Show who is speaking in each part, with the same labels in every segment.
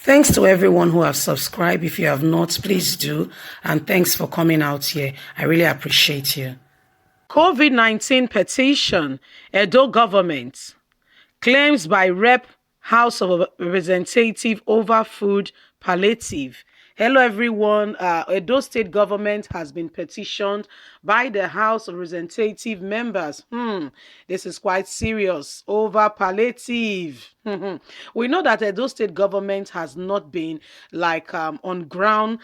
Speaker 1: Thanks to everyone who have subscribed. If you have not, please do. And thanks for coming out here. I really appreciate you. COVID-19 petition, Edo government. Claims by Rep House of Representative over food palliative. Hello everyone. Edo State government has been petitioned by the House of Representative members. This is quite serious. Over palliative. We know that Edo State government has not been on ground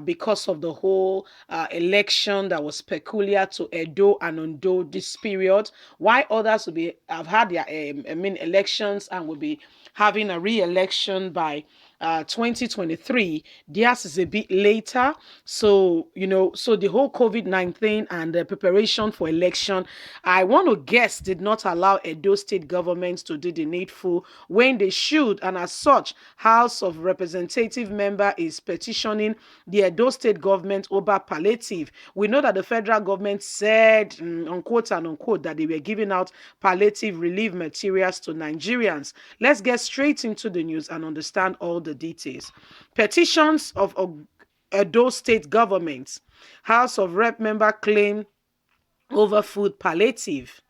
Speaker 1: because of the whole election that was peculiar to Edo and Ondo this period. Why others have had their elections and will be having a re-election by 2023. Theirs is a bit later. So the whole COVID-19 and the preparation for election, I want to guess, did not allow Edo State government to do the needful when they should. And as such, House of Representative member is petitioning the Edo State government over palliative. We know that the federal government said, unquote and unquote, that they were giving out palliative relief materials to Nigerians. Let's get straight into the news and understand all the details. Petitions of Edo State government. House of Rep member claim over food palliative.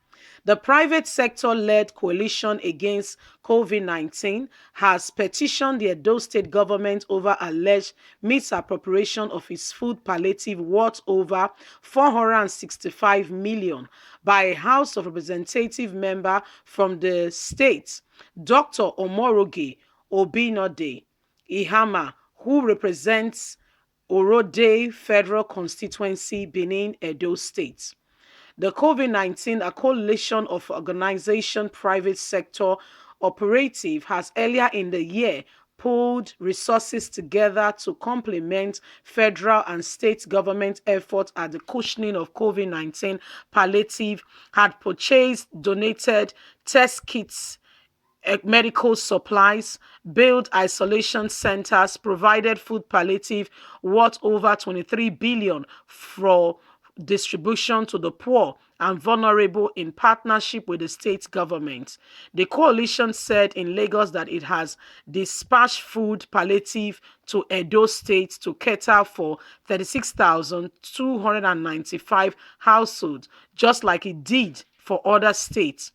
Speaker 1: The private sector-led coalition against COVID-19 has petitioned the Edo State government over alleged misappropriation of its food palliative worth over 465 million by a House of Representative member from the state, Dr. Omoroge Obinode Ihama, who represents Orode Federal Constituency, Benin, Edo State. The COVID-19, a coalition of organization private sector operative, has earlier in the year pulled resources together to complement federal and state government efforts at the cushioning of COVID-19 palliative, had purchased, donated test kits, medical supplies, built isolation centers, provided food palliative worth over 23 billion for distribution to the poor and vulnerable in partnership with the state government. The coalition said in Lagos that it has dispatched food palliative to Edo State to cater for 36,295 households, just like it did for other states,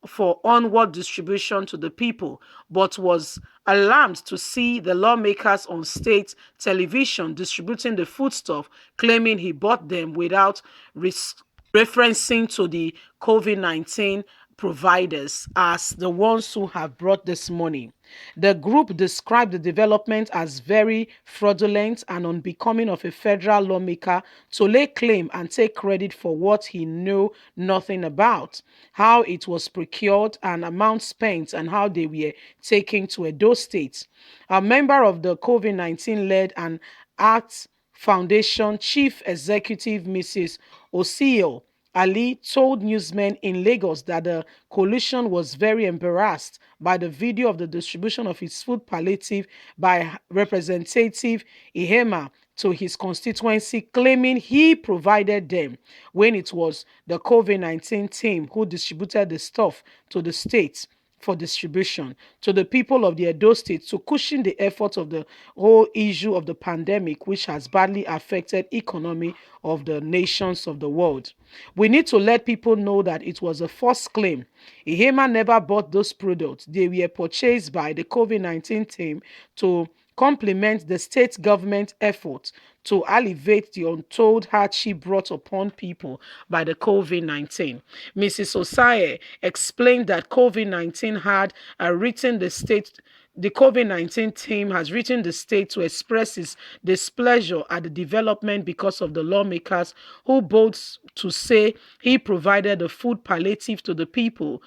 Speaker 1: for onward distribution to the people, but was alarmed to see the lawmakers on state television distributing the foodstuff, claiming he bought them without referencing to the COVID-19 providers as the ones who have brought this money. The group described the development as very fraudulent and unbecoming of a federal lawmaker to lay claim and take credit for what he knew nothing about, how it was procured and amount spent, and how they were taken to Edo State. A member of the COVID-19-led and Arts Foundation Chief Executive Mrs. Osio Ali told newsmen in Lagos that the coalition was very embarrassed by the video of the distribution of its food palliative by Representative Ihema to his constituency, claiming he provided them when it was the COVID-19 team who distributed the stuff to the states for distribution to the people of the Edo State to cushion the efforts of the whole issue of the pandemic, which has badly affected economy of the nations of the world. We need to let people know that it was a false claim. Ihema never bought those products. They were purchased by the COVID-19 team to complement the state government effort to alleviate the untold hardship brought upon people by the COVID-19. Mrs. Osaye explained that COVID-19 had written the state. The COVID-19 team has written the state to express its displeasure at the development because of the lawmakers who both to say he provided the food palliative to the people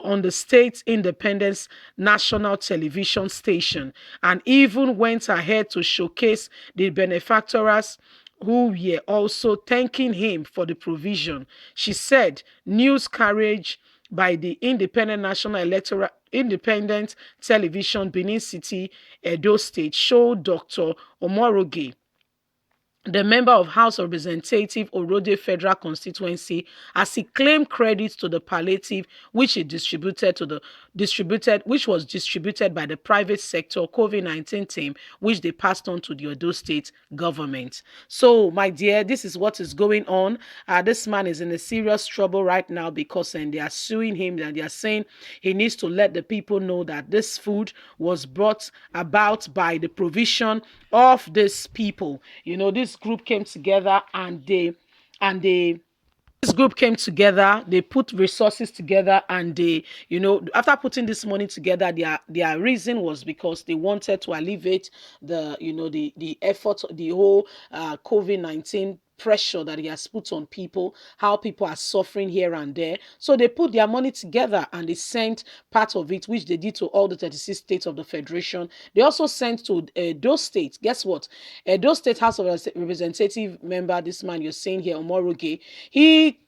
Speaker 1: on the state's independent national television station, and even went ahead to showcase the benefactors who were also thanking him for the provision. She said news carriage by the Independent Television Benin City, Edo State, showed Dr. Omoroge the member of House of Representative Orode Federal Constituency, as he claimed credit to the palliative which which was distributed by the private sector COVID-19 team, which they passed on to the Edo State government. So, my dear, this is what is going on. This man is in a serious trouble right now because they are suing him and they are saying he needs to let the people know that this food was brought about by the provision of these people. This group came together and they this group came together, they put resources together, and after putting this money together, their reason was because they wanted to alleviate the effort, the whole COVID-19 pressure that he has put on people, how people are suffering here and there. So they put their money together and they sent part of it, which they did to all the 36 states of the Federation. They also sent to those states. Guess what? Those State House of Representative member, this man you're saying here, Omoroge, he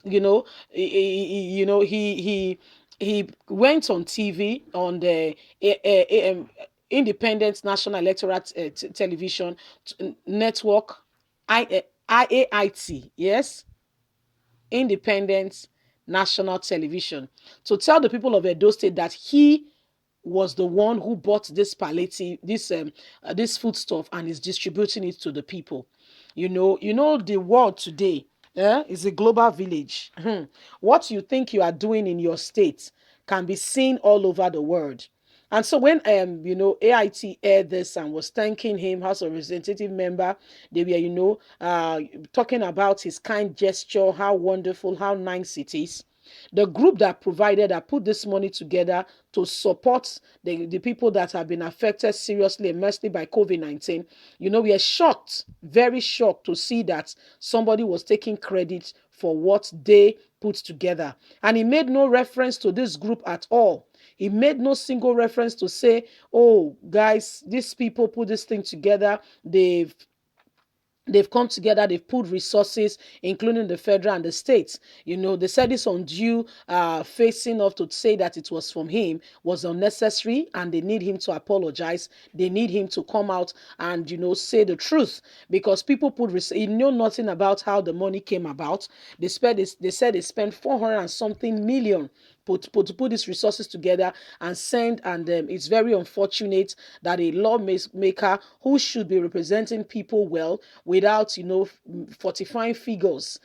Speaker 1: went on TV on the Independent National Electoral Television Network, IAIT, yes, Independent National Television, to tell the people of Edo State that he was the one who bought this palliative, this foodstuff, and is distributing it to the people. The world today is a global village. What you think you are doing in your state can be seen all over the world. And so when AIT aired this and was thanking him, House of Representative member, they were talking about his kind gesture, how wonderful, how nice it is. The group that put this money together to support the people that have been affected seriously and mostly by COVID-19, we are shocked, very shocked to see that somebody was taking credit for what they put together. And he made no reference to this group at all. He made no single reference to say, oh, guys, these people put this thing together. They've come together, they've put resources, including the federal and the states. They said this undue facing off to say that it was from him was unnecessary, and they need him to apologize. They need him to come out and, say the truth, because people he know nothing about how the money came about. They said they spent 400 and something million to put these resources together and send, and it's very unfortunate that a lawmaker who should be representing people well without fortifying figures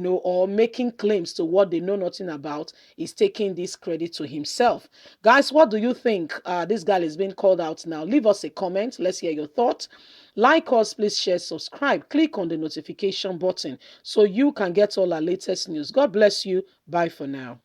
Speaker 1: or making claims to what they know nothing about is taking this credit to himself. Guys, what do you think? This guy is being called out now. Leave us a comment. Let's hear your thoughts. Like us, please share, subscribe, click on the notification button so you can get all our latest news. God bless you. Bye for now.